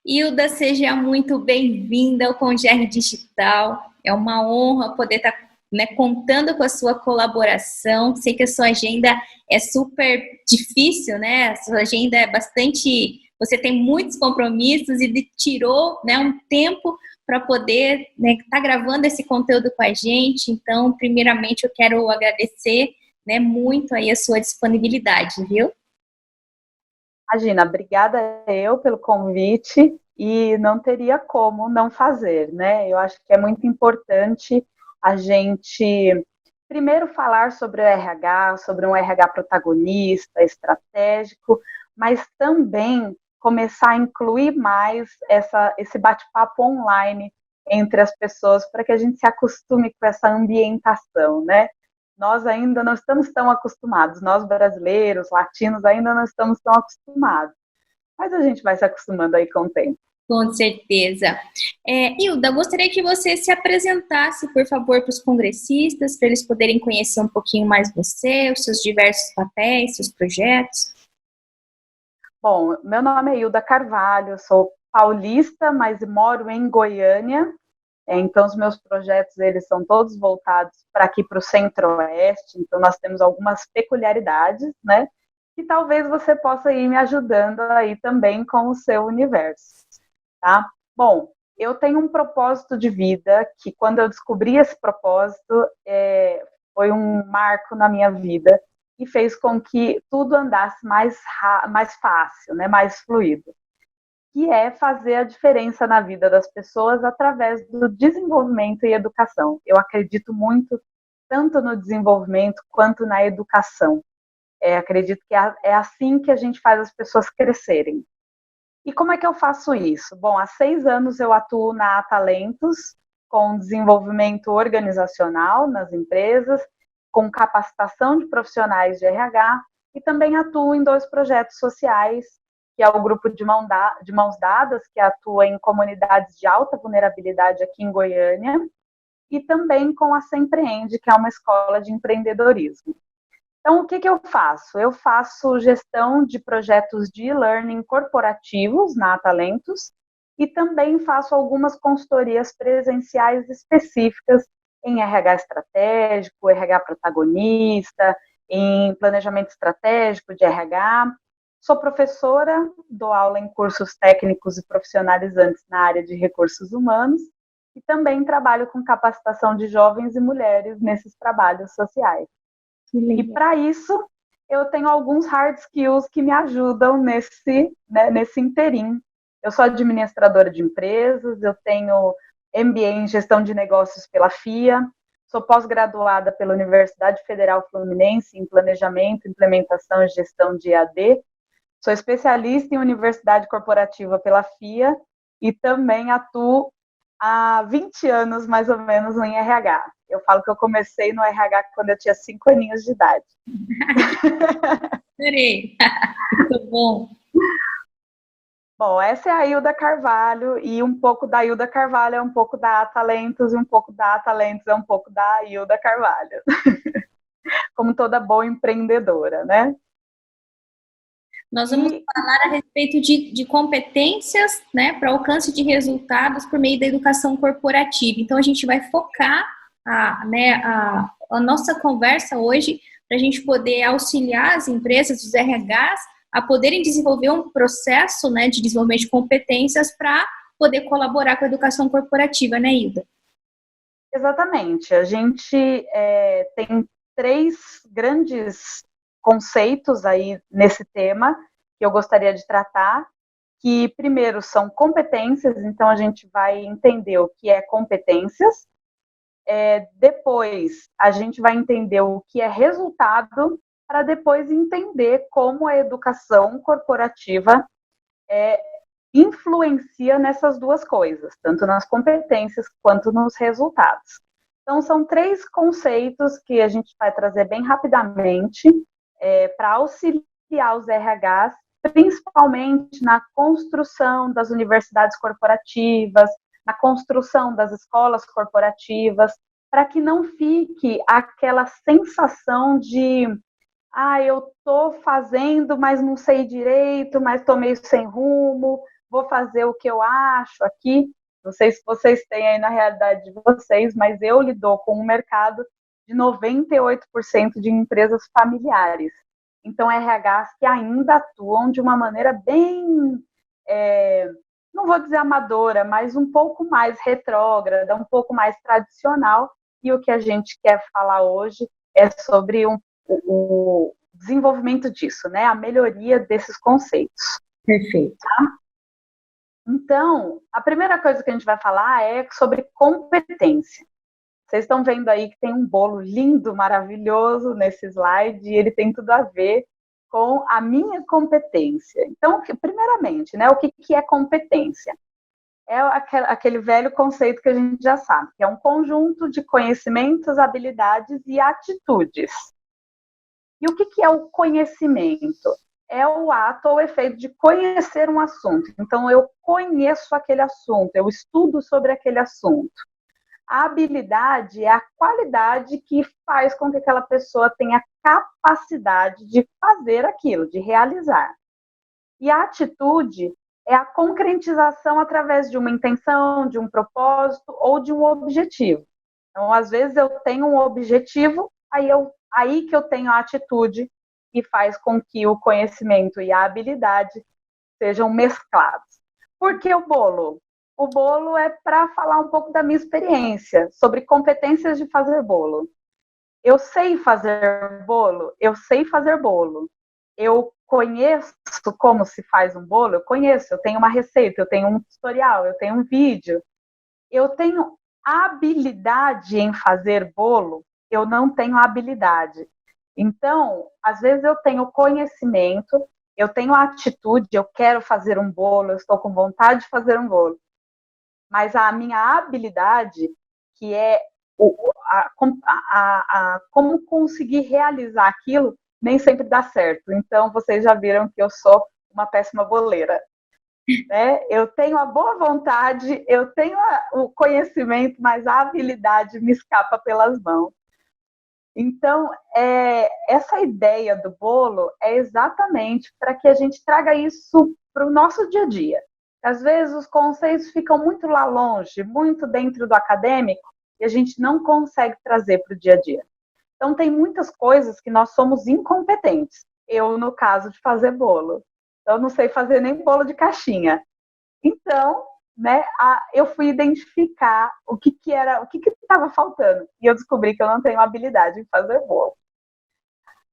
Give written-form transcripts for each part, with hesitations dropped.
Hilda, seja muito bem-vinda ao Congerre Digital. É uma honra poder estar, né, contando com a sua colaboração. Sei que a sua agenda é super difícil, né? A sua agenda é bastante. Você tem muitos compromissos e tirou, né, um tempo para poder, né, estar gravando esse conteúdo com a gente. Então, primeiramente, eu quero agradecer, né, muito aí a sua disponibilidade, viu? Imagina, obrigada eu pelo convite e não teria como não fazer, né? Eu acho que é muito importante a gente primeiro falar sobre o RH, sobre um RH protagonista, estratégico, mas também começar a incluir mais esse bate-papo online entre as pessoas para que a gente se acostume com essa ambientação, né? Nós ainda não estamos tão acostumados, nós brasileiros, latinos, ainda não estamos tão acostumados. Mas a gente vai se acostumando aí com o tempo. Com certeza. Hilda, gostaria que você se apresentasse, por favor, para os congressistas, para eles poderem conhecer um pouquinho mais você, os seus diversos papéis, seus projetos. Bom, meu nome é Hilda Carvalho, sou paulista, mas moro em Goiânia. Então, os meus projetos, eles são todos voltados para aqui, para o Centro-Oeste. Então, nós temos algumas peculiaridades, né? E talvez você possa ir me ajudando aí também com o seu universo, tá? Bom, eu tenho um propósito de vida que, quando eu descobri esse propósito, foi um marco na minha vida e fez com que tudo andasse mais fácil, né? Mais fluido, que é fazer a diferença na vida das pessoas através do desenvolvimento e educação. Eu acredito muito tanto no desenvolvimento quanto na educação. Acredito que é assim que a gente faz as pessoas crescerem. E como é que eu faço isso? Bom, há 6 anos eu atuo na Talentos, com desenvolvimento organizacional nas empresas, com capacitação de profissionais de RH, e também atuo em 2 projetos sociais, que é o grupo de Mãos Dadas, que atua em comunidades de alta vulnerabilidade aqui em Goiânia, e também com a Sempreende, que é uma escola de empreendedorismo. Então, o que eu faço? Eu faço gestão de projetos de e-learning corporativos na Talentos e também faço algumas consultorias presenciais específicas em RH estratégico, RH protagonista, em planejamento estratégico de RH. Sou professora, dou aula em cursos técnicos e profissionalizantes na área de recursos humanos e também trabalho com capacitação de jovens e mulheres nesses trabalhos sociais. E para isso, eu tenho alguns hard skills que me ajudam nesse interim. Eu sou administradora de empresas, eu tenho MBA em gestão de negócios pela FIA, sou pós-graduada pela Universidade Federal Fluminense em planejamento, implementação e gestão de EAD, sou especialista em universidade corporativa pela FIA e também atuo há 20 anos, mais ou menos, em RH. Eu falo que eu comecei no RH quando eu tinha 5 aninhos de idade. Adorei. Muito bom. Bom, essa é a Hilda Carvalho, e um pouco da Hilda Carvalho é um pouco da Talentos, e um pouco da Talentos é um pouco da Hilda Carvalho. Como toda boa empreendedora, né? Nós vamos falar a respeito de competências, né, para alcance de resultados por meio da educação corporativa. Então, a gente vai focar a nossa conversa hoje para a gente poder auxiliar as empresas, os RHs, a poderem desenvolver um processo, né, de desenvolvimento de competências para poder colaborar com a educação corporativa, né, Hilda? Exatamente. A gente tem 3 grandes conceitos aí nesse tema que eu gostaria de tratar, que primeiro são competências, então a gente vai entender o que é competências, depois a gente vai entender o que é resultado, para depois entender como a educação corporativa influencia nessas 2 coisas, tanto nas competências quanto nos resultados. Então, são 3 conceitos que a gente vai trazer bem rapidamente para auxiliar os RHs, principalmente na construção das universidades corporativas, na construção das escolas corporativas, para que não fique aquela sensação de eu estou fazendo, mas não sei direito, mas estou meio sem rumo, vou fazer o que eu acho aqui. Não sei se vocês têm aí na realidade de vocês, mas eu lido com um mercado de 98% de empresas familiares. Então, RHs que ainda atuam de uma maneira bem, não vou dizer amadora, mas um pouco mais retrógrada, um pouco mais tradicional. E o que a gente quer falar hoje é sobre o desenvolvimento disso, né? A melhoria desses conceitos. Perfeito. Tá? Então, a primeira coisa que a gente vai falar é sobre competência. Vocês estão vendo aí que tem um bolo lindo, maravilhoso nesse slide, e ele tem tudo a ver com a minha competência. Então, primeiramente, né, o que é competência? É aquele velho conceito que a gente já sabe, que é um conjunto de conhecimentos, habilidades e atitudes. E o que é o conhecimento? É o ato ou efeito de conhecer um assunto. Então, eu conheço aquele assunto, eu estudo sobre aquele assunto. A habilidade é a qualidade que faz com que aquela pessoa tenha capacidade de fazer aquilo, de realizar. E a atitude é a concretização através de uma intenção, de um propósito ou de um objetivo. Então, às vezes eu tenho um objetivo, aí que eu tenho a atitude que faz com que o conhecimento e a habilidade sejam mesclados. Por que o bolo? O bolo é para falar um pouco da minha experiência sobre competências de fazer bolo. Eu sei fazer bolo? Eu sei fazer bolo. Eu conheço como se faz um bolo? Eu conheço, eu tenho uma receita, eu tenho um tutorial, eu tenho um vídeo. Eu tenho habilidade em fazer bolo? Eu não tenho habilidade. Então, às vezes eu tenho conhecimento, eu tenho atitude, eu quero fazer um bolo, eu estou com vontade de fazer um bolo. Mas a minha habilidade, que é como conseguir realizar aquilo, nem sempre dá certo. Então, vocês já viram que eu sou uma péssima boleira. Né? Eu tenho a boa vontade, eu tenho o conhecimento, mas a habilidade me escapa pelas mãos. Então, essa ideia do bolo é exatamente para que a gente traga isso para o nosso dia a dia. Às vezes os conceitos ficam muito lá longe, muito dentro do acadêmico, e a gente não consegue trazer para o dia a dia. Então, tem muitas coisas que nós somos incompetentes. Eu, no caso de fazer bolo. Eu não sei fazer nem bolo de caixinha. Então, né, eu fui identificar o que estava faltando. E eu descobri que eu não tenho habilidade em fazer bolo.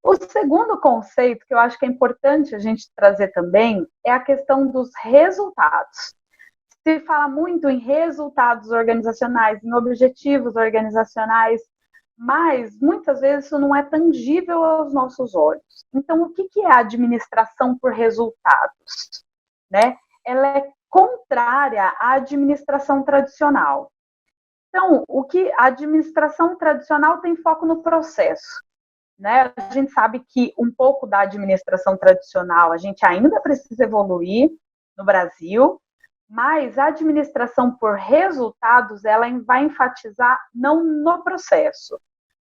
O segundo conceito que eu acho que é importante a gente trazer também é a questão dos resultados. Se fala muito em resultados organizacionais, em objetivos organizacionais, mas muitas vezes isso não é tangível aos nossos olhos. Então, o que é a administração por resultados? Né? Ela é contrária à administração tradicional. Então, a administração tradicional tem foco no processo. Né? A gente sabe que um pouco da administração tradicional a gente ainda precisa evoluir no Brasil, mas a administração por resultados ela vai enfatizar não no processo,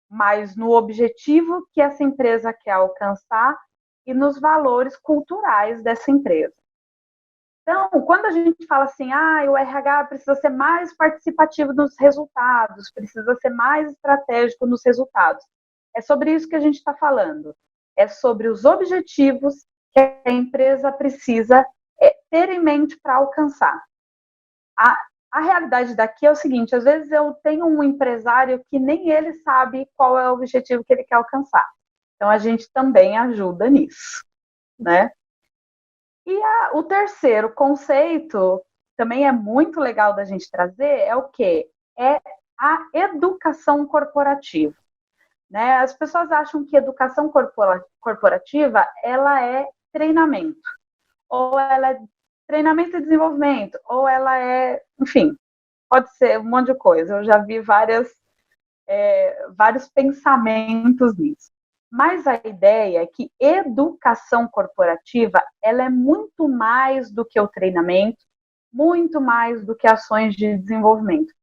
mas no objetivo que essa empresa quer alcançar e nos valores culturais dessa empresa. Então, quando a gente fala assim, o RH precisa ser mais participativo nos resultados, precisa ser mais estratégico nos resultados, é sobre isso que a gente está falando. É sobre os objetivos que a empresa precisa ter em mente para alcançar. A realidade daqui é o seguinte, às vezes eu tenho um empresário que nem ele sabe qual é o objetivo que ele quer alcançar. Então, a gente também ajuda nisso, né? E o terceiro conceito, também é muito legal da gente trazer, é o quê? É a educação corporativa. Né? As pessoas acham que educação corporativa ela é treinamento, ou ela é treinamento e desenvolvimento, ou ela é, enfim, pode ser um monte de coisa. Eu já vi vários pensamentos nisso. Mas a ideia é que educação corporativa ela é muito mais do que o treinamento, muito mais do que ações de desenvolvimento.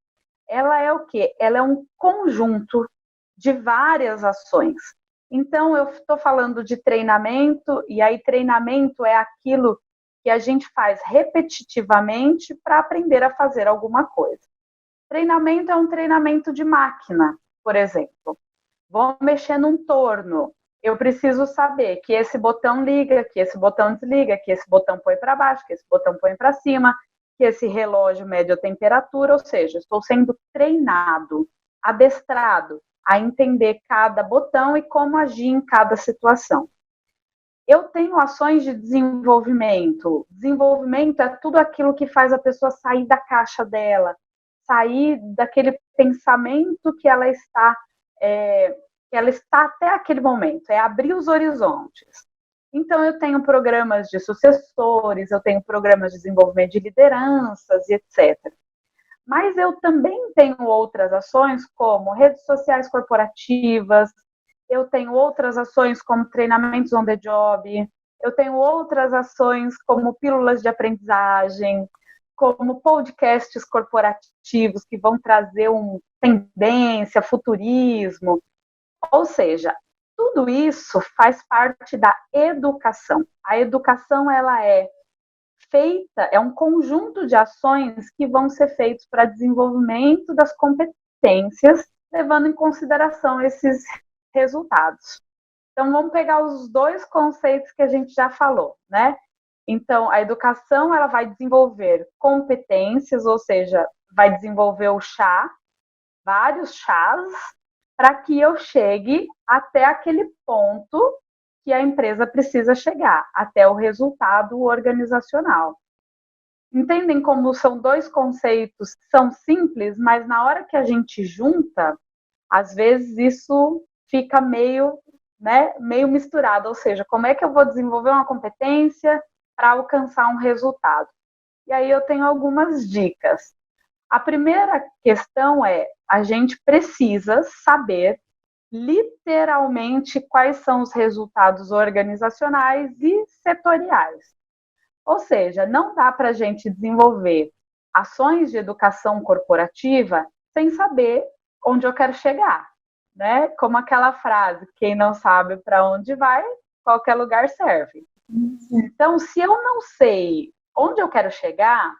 Ela é o quê? Ela é um conjunto de várias ações. Então, eu estou falando de treinamento, e aí treinamento é aquilo que a gente faz repetitivamente para aprender a fazer alguma coisa. Treinamento é um treinamento de máquina, por exemplo. Vou mexer num torno. Eu preciso saber que esse botão liga, que esse botão desliga, que esse botão põe para baixo, que esse botão põe para cima, que esse relógio mede a temperatura, ou seja, estou sendo treinado, adestrado a entender cada botão e como agir em cada situação. Eu tenho ações de desenvolvimento. Desenvolvimento é tudo aquilo que faz a pessoa sair da caixa dela, sair daquele pensamento que ela está até aquele momento, é abrir os horizontes. Então, eu tenho programas de sucessores, eu tenho programas de desenvolvimento de lideranças, etc. Mas eu também tenho outras ações, como redes sociais corporativas, eu tenho outras ações como treinamentos on the job, eu tenho outras ações como pílulas de aprendizagem, como podcasts corporativos que vão trazer tendência, futurismo. Ou seja, tudo isso faz parte da educação. A educação, ela é feita, é um conjunto de ações que vão ser feitos para desenvolvimento das competências, levando em consideração esses resultados. Então, vamos pegar os dois conceitos que a gente já falou, né? Então, a educação, ela vai desenvolver competências, ou seja, vai desenvolver o chá, vários chás, para que eu chegue até aquele ponto que a empresa precisa chegar, até o resultado organizacional. Entendem como são dois conceitos que são simples, mas na hora que a gente junta, às vezes isso fica meio misturado, ou seja, como é que eu vou desenvolver uma competência para alcançar um resultado? E aí eu tenho algumas dicas. A primeira questão é, a gente precisa saber literalmente quais são os resultados organizacionais e setoriais. Ou seja, não dá para a gente desenvolver ações de educação corporativa sem saber onde eu quero chegar, né? Como aquela frase, quem não sabe para onde vai, qualquer lugar serve. Então, se eu não sei onde eu quero chegar,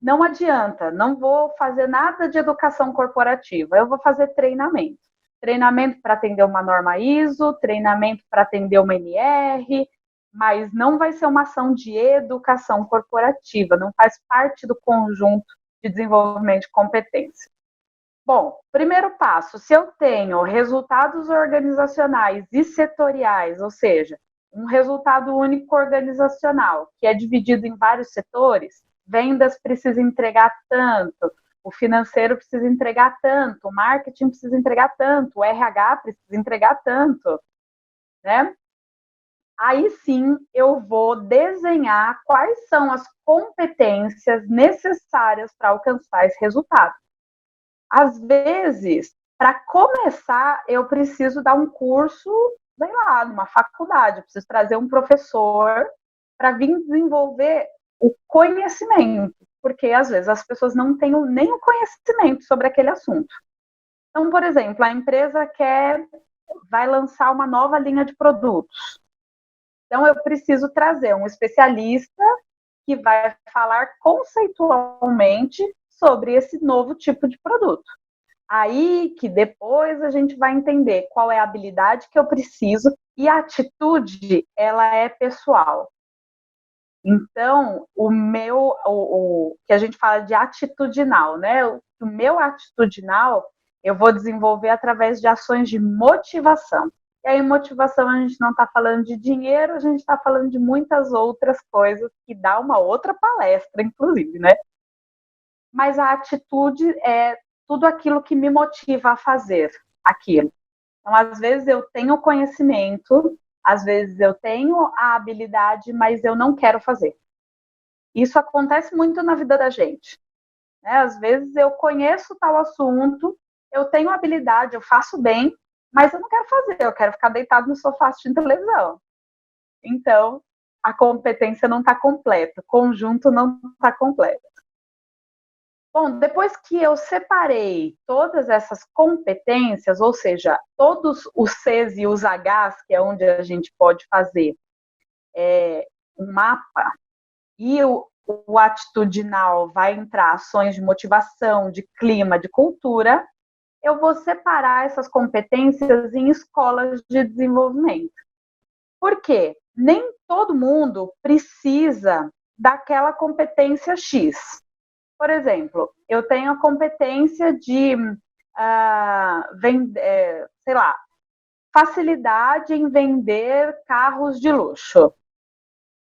não adianta, não vou fazer nada de educação corporativa, eu vou fazer treinamento. Treinamento para atender uma norma ISO, treinamento para atender uma NR, mas não vai ser uma ação de educação corporativa, não faz parte do conjunto de desenvolvimento de competência. Bom, primeiro passo, se eu tenho resultados organizacionais e setoriais, ou seja, um resultado único organizacional, que é dividido em vários setores, vendas precisa entregar tanto, o financeiro precisa entregar tanto, o marketing precisa entregar tanto, o RH precisa entregar tanto, né? Aí sim eu vou desenhar quais são as competências necessárias para alcançar esse resultado. Às vezes, para começar, eu preciso dar um curso, sei lá, numa faculdade, eu preciso trazer um professor para vir desenvolver o conhecimento, porque às vezes as pessoas não têm nem o conhecimento sobre aquele assunto. Então, por exemplo, a empresa vai lançar uma nova linha de produtos. Então, eu preciso trazer um especialista que vai falar conceitualmente sobre esse novo tipo de produto. Aí que depois a gente vai entender qual é a habilidade que eu preciso, e a atitude, ela é pessoal. Então, o que a gente fala de atitudinal, né? O meu atitudinal eu vou desenvolver através de ações de motivação. E aí, motivação, a gente não está falando de dinheiro, a gente está falando de muitas outras coisas que dá uma outra palestra, inclusive, né? Mas a atitude é tudo aquilo que me motiva a fazer aquilo. Então, às vezes eu tenho conhecimento, às vezes eu tenho a habilidade, mas eu não quero fazer. Isso acontece muito na vida da gente, né? Às vezes eu conheço tal assunto, eu tenho habilidade, eu faço bem, mas eu não quero fazer, eu quero ficar deitado no sofá assistindo televisão. Então, a competência não está completa, o conjunto não está completo. Bom, depois que eu separei todas essas competências, ou seja, todos os Cs e os Hs, que é onde a gente pode fazer um mapa, e o atitudinal vai entrar ações de motivação, de clima, de cultura, eu vou separar essas competências em escolas de desenvolvimento. Por quê? Nem todo mundo precisa daquela competência X. Por exemplo, eu tenho a competência de, sei lá, facilidade em vender carros de luxo.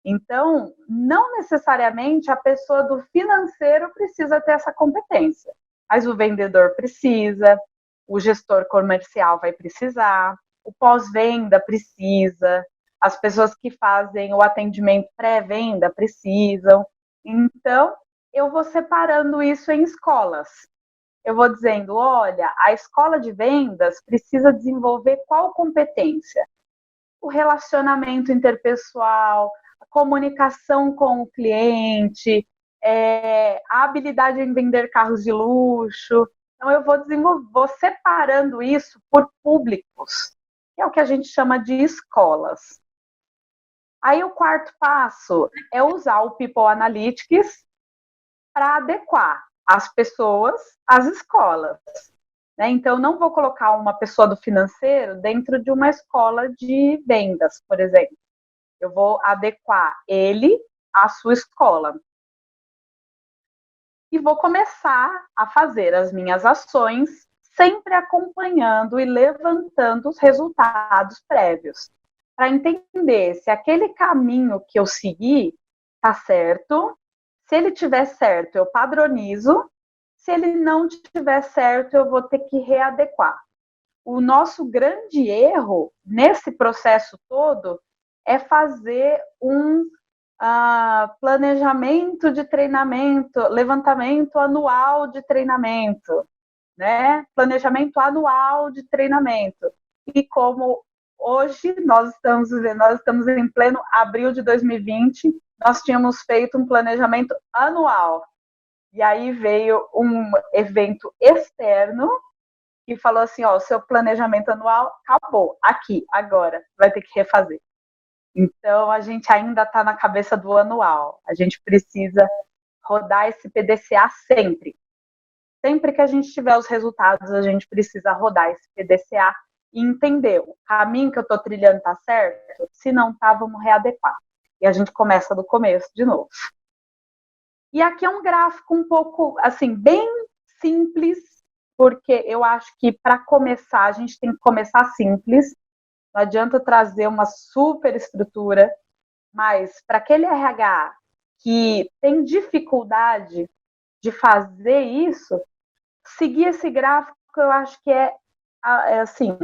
Então, não necessariamente a pessoa do financeiro precisa ter essa competência, mas o vendedor precisa, o gestor comercial vai precisar, o pós-venda precisa, as pessoas que fazem o atendimento pré-venda precisam. Então, eu vou separando isso em escolas. Eu vou dizendo, olha, a escola de vendas precisa desenvolver qual competência? O relacionamento interpessoal, a comunicação com o cliente, a habilidade em vender carros de luxo. Então, eu vou separando isso por públicos, que é o que a gente chama de escolas. Aí, o quarto passo é usar o People Analytics para adequar as pessoas às escolas. Né? Então, não vou colocar uma pessoa do financeiro dentro de uma escola de vendas, por exemplo. Eu vou adequar ele à sua escola. E vou começar a fazer as minhas ações, sempre acompanhando e levantando os resultados prévios, para entender se aquele caminho que eu segui está certo. Se ele estiver certo, eu padronizo. Se ele não estiver certo, eu vou ter que readequar. O nosso grande erro nesse processo todo é fazer um planejamento de treinamento, levantamento anual de treinamento, né? Planejamento anual de treinamento. E como hoje nós estamos em pleno abril de 2020, nós tínhamos feito um planejamento anual. E aí veio um evento externo que falou assim, ó, o seu planejamento anual acabou, aqui, agora, vai ter que refazer. Então, a gente ainda está na cabeça do anual. A gente precisa rodar esse PDCA sempre. Sempre que a gente tiver os resultados, a gente precisa rodar esse PDCA e entender o caminho que eu estou trilhando está certo? Se não está, vamos readequar. E a gente começa do começo de novo. E aqui é um gráfico um pouco, assim, bem simples, porque eu acho que para começar, a gente tem que começar simples. Não adianta trazer uma super estrutura, mas para aquele RH que tem dificuldade de fazer isso, seguir esse gráfico, eu acho que é assim,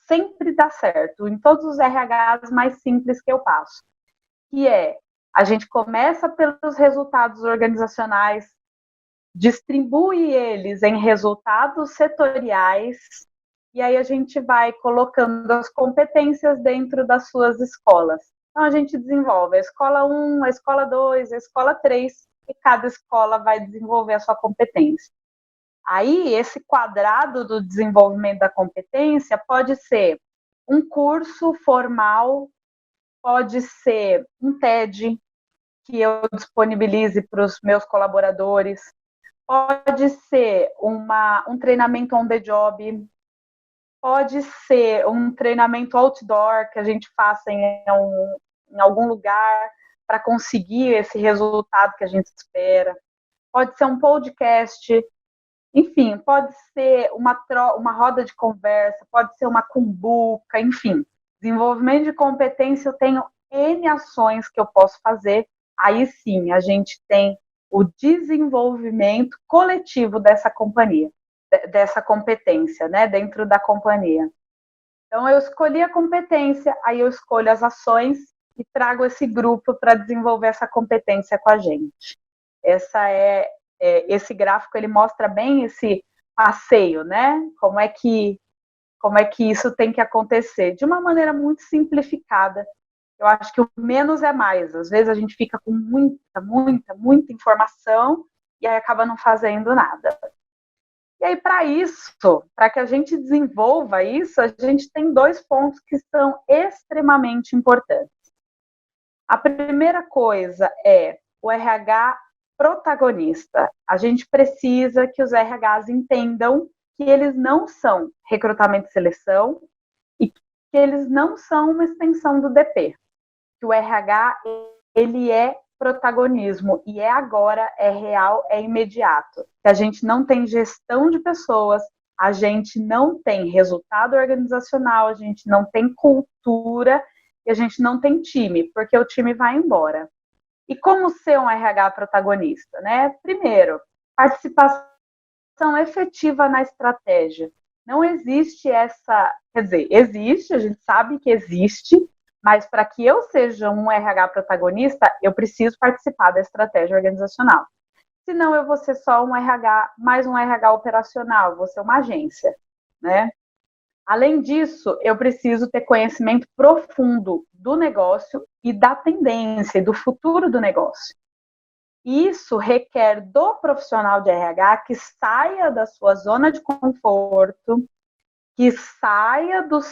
sempre dá certo, em todos os RHs mais simples que eu passo. Que é, a gente começa pelos resultados organizacionais, distribui eles em resultados setoriais, e aí a gente vai colocando as competências dentro das suas escolas. Então, a gente desenvolve a escola 1, a escola 2, a escola 3, e cada escola vai desenvolver a sua competência. Aí, esse quadrado do desenvolvimento da competência pode ser um curso formal, pode ser um TED, que eu disponibilize para os meus colaboradores, pode ser um treinamento on the job, pode ser um treinamento outdoor que a gente faça em algum lugar para conseguir esse resultado que a gente espera, pode ser um podcast, enfim, pode ser uma roda de conversa, pode ser uma cumbuca, enfim. Desenvolvimento de competência, eu tenho N ações que eu posso fazer, aí sim a gente tem o desenvolvimento coletivo dessa companhia, dessa competência, né, dentro da companhia. Então, eu escolhi a competência, aí eu escolho as ações e trago esse grupo para desenvolver essa competência com a gente. Esse gráfico, ele mostra bem esse passeio, né? Como é que isso tem que acontecer? De uma maneira muito simplificada. Eu acho que o menos é mais. Às vezes a gente fica com muita informação e aí acaba não fazendo nada. E aí, para que a gente desenvolva isso, a gente tem 2 pontos que são extremamente importantes. A primeira coisa é o RH protagonista. A gente precisa que os RHs entendam que eles não são recrutamento e seleção e que eles não são uma extensão do DP. Que o RH, ele é protagonismo e é agora, é real, é imediato. Que a gente não tem gestão de pessoas, a gente não tem resultado organizacional, a gente não tem cultura e a gente não tem time, porque o time vai embora. E como ser um RH protagonista, né? Primeiro, participação efetiva na estratégia. Não existe essa, quer dizer, existe, a gente sabe que existe, mas para que eu seja um RH protagonista, eu preciso participar da estratégia organizacional. Senão eu vou ser só um RH, mais um RH operacional, vou ser uma agência, né? Além disso, eu preciso ter conhecimento profundo do negócio e da tendência, do futuro do negócio. Isso requer do profissional de RH que saia da sua zona de conforto, que saia do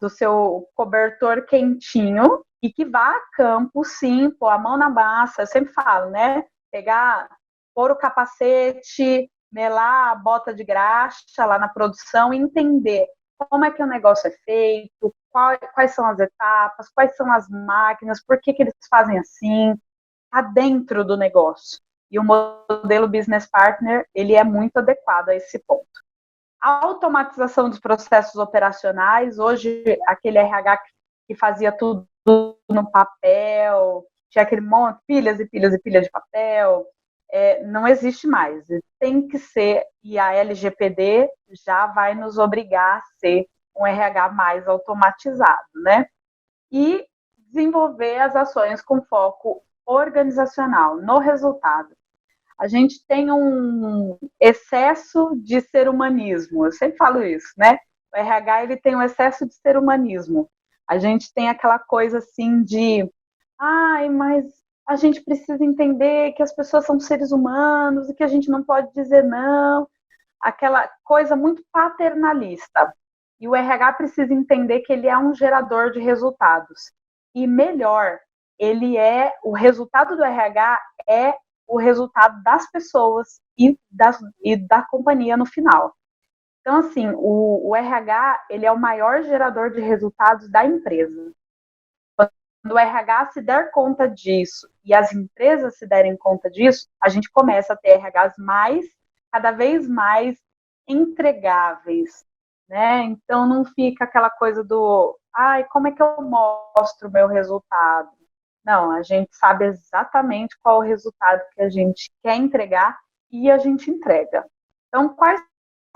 seu cobertor quentinho e que vá a campo, sim, pôr a mão na massa. Eu sempre falo, né? Pôr o capacete, melar a bota de graxa lá na produção e entender como é que o negócio é feito, quais são as etapas, quais são as máquinas, por que eles fazem assim, tá dentro do negócio. E o modelo Business Partner, ele é muito adequado a esse ponto. A automatização dos processos operacionais, hoje aquele RH que fazia tudo no papel, tinha aquele monte, pilhas e pilhas e pilhas de papel, não existe mais. Tem que ser, e a LGPD já vai nos obrigar a ser um RH mais automatizado, né? E desenvolver as ações com foco organizacional, no resultado. A gente tem um excesso de ser humanismo, eu sempre falo isso, né? O RH, ele tem um excesso de ser humanismo. A gente tem aquela coisa assim de, mas a gente precisa entender que as pessoas são seres humanos e que a gente não pode dizer não, aquela coisa muito paternalista. E o RH precisa entender que ele é um gerador de resultados. E melhor, o resultado do RH é o resultado das pessoas e da companhia no final. Então, assim, o RH, ele é o maior gerador de resultados da empresa. Quando o RH se der conta disso e as empresas se derem conta disso, a gente começa a ter RHs cada vez mais entregáveis, né? Então não fica aquela coisa do, como é que eu mostro o meu resultado? Não, a gente sabe exatamente qual o resultado que a gente quer entregar e a gente entrega. Então, quais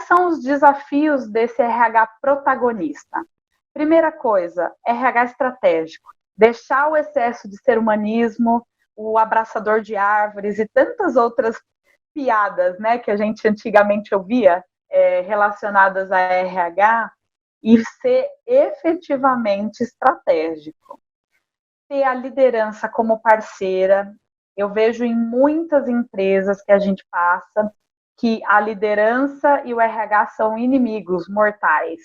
são os desafios desse RH protagonista? Primeira coisa, RH estratégico. Deixar o excesso de ser humanismo, o abraçador de árvores e tantas outras piadas, né, que a gente antigamente ouvia relacionadas a RH e ser efetivamente estratégico. Ter a liderança como parceira. Eu vejo em muitas empresas que a gente passa que a liderança e o RH são inimigos mortais.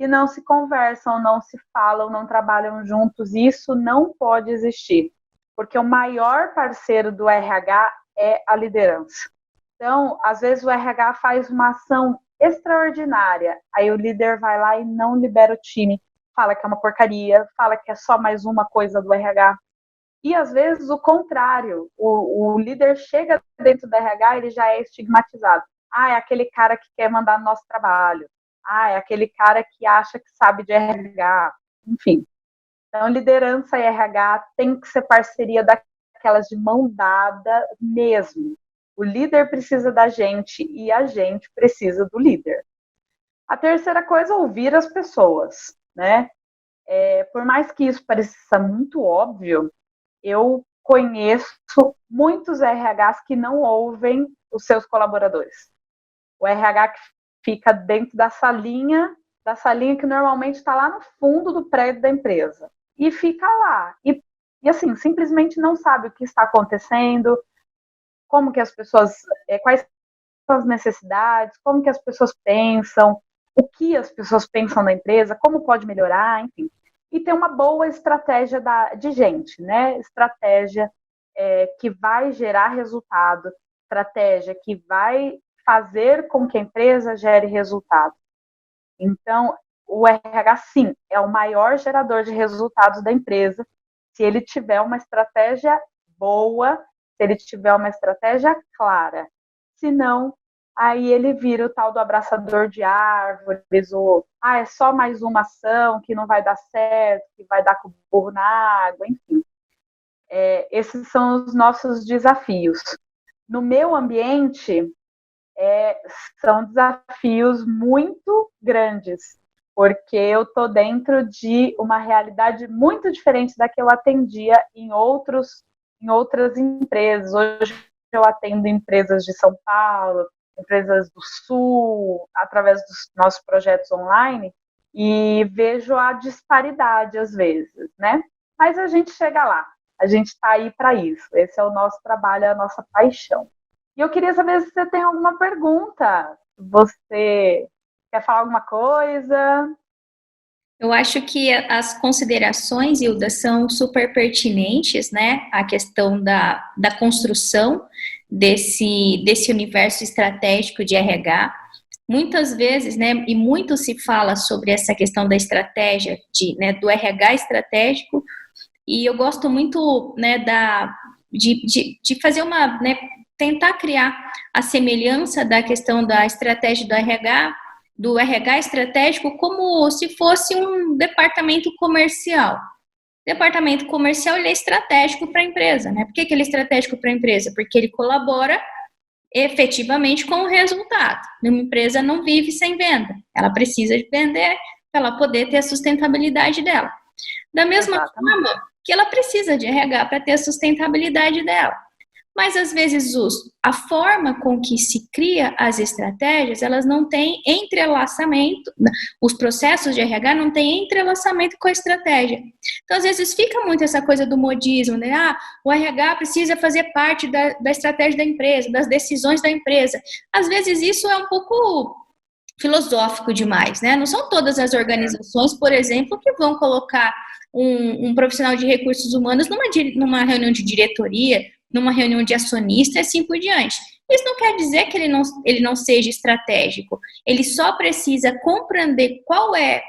E não se conversam, não se falam, não trabalham juntos. Isso não pode existir, porque o maior parceiro do RH é a liderança. Então, às vezes o RH faz uma ação extraordinária, aí o líder vai lá e não libera o time, fala que é uma porcaria, fala que é só mais uma coisa do RH. E às vezes o contrário, o líder chega dentro do RH e ele já é estigmatizado. É aquele cara que quer mandar no nosso trabalho. É aquele cara que acha que sabe de RH. Enfim. Então, liderança e RH tem que ser parceria daquelas de mão dada mesmo. O líder precisa da gente e a gente precisa do líder. A terceira coisa é ouvir as pessoas, né? Por mais que isso pareça muito óbvio, eu conheço muitos RHs que não ouvem os seus colaboradores. O RH que fica dentro da salinha que normalmente está lá no fundo do prédio da empresa. E fica lá. E assim, simplesmente não sabe o que está acontecendo, como que as pessoas, quais são as necessidades, como que as pessoas pensam, o que as pessoas pensam na empresa, como pode melhorar, enfim. E ter uma boa estratégia de gente, né? Estratégia que vai gerar resultado, estratégia que vai fazer com que a empresa gere resultado. Então, o RH, sim, é o maior gerador de resultados da empresa, se ele tiver uma estratégia boa, se ele tiver uma estratégia clara. Se não, aí ele vira o tal do abraçador de árvores, ou é só mais uma ação que não vai dar certo, que vai dar com o burro na água, enfim. Esses são os nossos desafios. No meu ambiente, são desafios muito grandes, porque eu estou dentro de uma realidade muito diferente da que eu atendia em outras empresas. Hoje eu atendo empresas de São Paulo, empresas do Sul, através dos nossos projetos online, e vejo a disparidade às vezes, né? Mas a gente chega lá, a gente está aí para isso. Esse é o nosso trabalho, é a nossa paixão. E eu queria saber se você tem alguma pergunta. Você quer falar alguma coisa? Eu acho que as considerações, Hilda, são super pertinentes, né? A questão da construção desse universo estratégico de RH. Muitas vezes, né, e muito se fala sobre essa questão da estratégia, do RH estratégico, e eu gosto muito, né, de fazer tentar criar a semelhança da questão da estratégia do RH estratégico, como se fosse um departamento comercial. O departamento comercial, ele é estratégico para a empresa, né? Por que ele é estratégico para a empresa? Porque ele colabora efetivamente com o resultado. Uma empresa não vive sem venda, ela precisa de vender para ela poder ter a sustentabilidade dela. Da mesma forma que ela precisa de RH para ter a sustentabilidade dela. Mas, às vezes, a forma com que se cria as estratégias, elas não têm entrelaçamento, os processos de RH não têm entrelaçamento com a estratégia. Então, às vezes, fica muito essa coisa do modismo, né? O RH precisa fazer parte da estratégia da empresa, das decisões da empresa. Às vezes, isso é um pouco filosófico demais, né? Não são todas as organizações, por exemplo, que vão colocar um profissional de recursos humanos numa reunião de diretoria, numa reunião de acionista e assim por diante. Isso não quer dizer que ele não seja estratégico. Ele só precisa compreender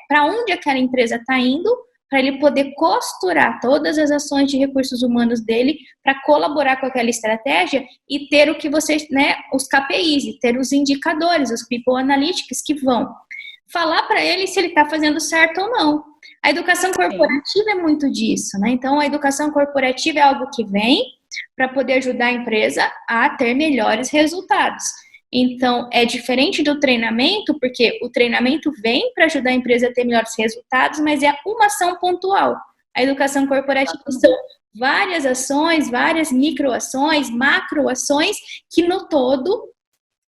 para onde aquela empresa está indo, para ele poder costurar todas as ações de recursos humanos dele para colaborar com aquela estratégia e ter o que vocês, né, os KPIs, e ter os indicadores, os People Analytics, que vão falar para ele se ele está fazendo certo ou não. A educação corporativa é muito disso, né? Então, a educação corporativa é algo que vem para poder ajudar a empresa a ter melhores resultados. Então, é diferente do treinamento, porque o treinamento vem para ajudar a empresa a ter melhores resultados, mas é uma ação pontual. A educação corporativa são várias ações, várias microações, macroações, que no todo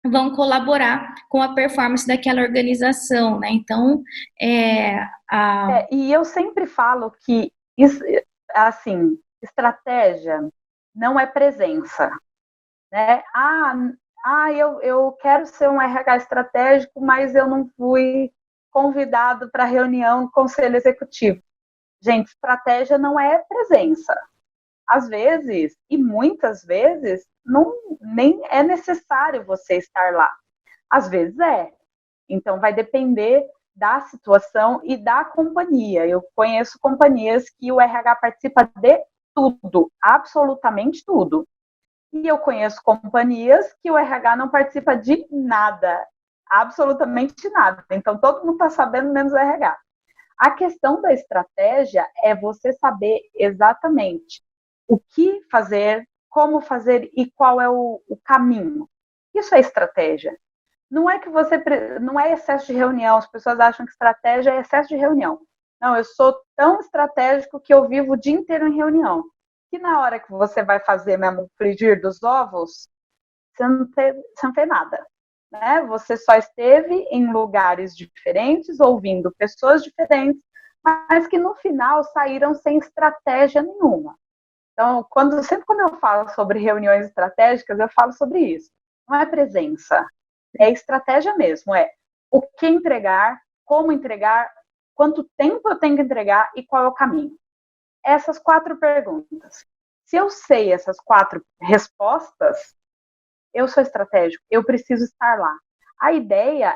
vão colaborar com a performance daquela organização, né? Então, e eu sempre falo que, assim, estratégia não é presença, né? Eu quero ser um RH estratégico, mas eu não fui convidado para a reunião do conselho executivo. Gente, estratégia não é presença. Às vezes, e muitas vezes, nem é necessário você estar lá. Às vezes é. Então, vai depender da situação e da companhia. Eu conheço companhias que o RH participa de tudo, absolutamente tudo. E eu conheço companhias que o RH não participa de nada, absolutamente nada. Então, todo mundo está sabendo, menos o RH. A questão da estratégia é você saber exatamente o que fazer, como fazer e qual é o caminho. Isso é estratégia. Não é que não é excesso de reunião. As pessoas acham que estratégia é excesso de reunião. Não, eu sou tão estratégico que eu vivo o dia inteiro em reunião. Que na hora que você vai fazer mesmo o frigir dos ovos, você não fez nada. Né? Você só esteve em lugares diferentes, ouvindo pessoas diferentes, mas que no final saíram sem estratégia nenhuma. Então, sempre quando eu falo sobre reuniões estratégicas, eu falo sobre isso. Não é presença, é estratégia mesmo. É o que entregar, como entregar, quanto tempo eu tenho que entregar e qual é o caminho. Essas 4 perguntas. Se eu sei essas 4 respostas, eu sou estratégico, eu preciso estar lá. A ideia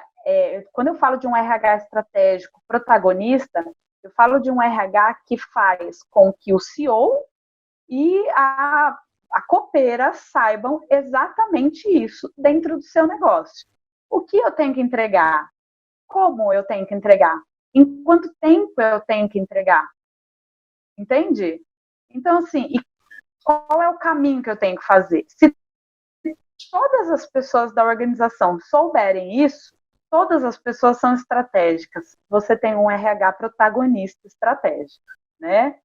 quando eu falo de um RH estratégico protagonista, eu falo de um RH que faz com que o CEO e a copeira saibam exatamente isso dentro do seu negócio. O que eu tenho que entregar? Como eu tenho que entregar? Em quanto tempo eu tenho que entregar? Entende? Então, assim, e qual é o caminho que eu tenho que fazer? Se todas as pessoas da organização souberem isso, todas as pessoas são estratégicas. Você tem um RH protagonista estratégico, né?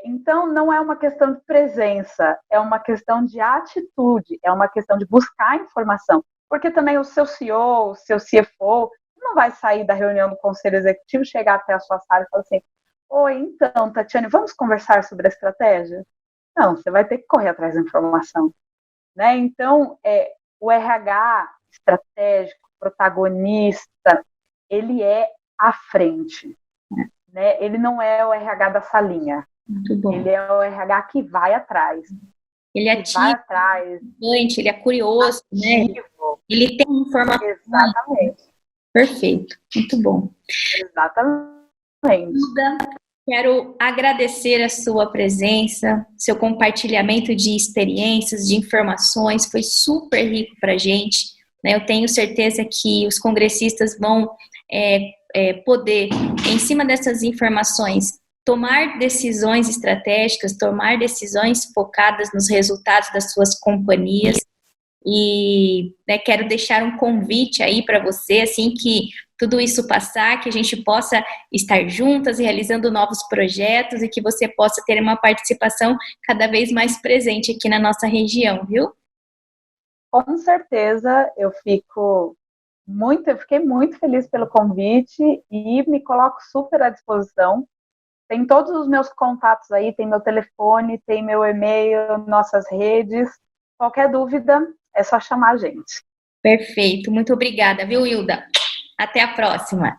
Então, não é uma questão de presença, é uma questão de atitude, é uma questão de buscar informação. Porque também o seu CEO, o seu CFO, não vai sair da reunião do conselho executivo, chegar até a sua sala e falar assim: oi, então, Tatiane, vamos conversar sobre a estratégia? Não, você vai ter que correr atrás da informação. Né? Então, o RH estratégico, protagonista, ele é à frente. Né? Ele não é o RH da salinha. Muito bom. Ele é o RH que vai atrás. Ele é ativo, ele é curioso, ativo, né? Ele tem informação. Exatamente. Perfeito, muito bom. Exatamente. Ilda, quero agradecer a sua presença, seu compartilhamento de experiências, de informações, foi super rico para a gente. Né? Eu tenho certeza que os congressistas vão poder, em cima dessas informações, tomar decisões estratégicas, tomar decisões focadas nos resultados das suas companhias. E quero deixar um convite aí para você, assim que tudo isso passar, que a gente possa estar juntas realizando novos projetos e que você possa ter uma participação cada vez mais presente aqui na nossa região, viu? Com certeza, eu fiquei muito feliz pelo convite e me coloco super à disposição. Tem todos os meus contatos aí, tem meu telefone, tem meu e-mail, nossas redes. Qualquer dúvida, é só chamar a gente. Perfeito, muito obrigada, viu, Ilda? Até a próxima.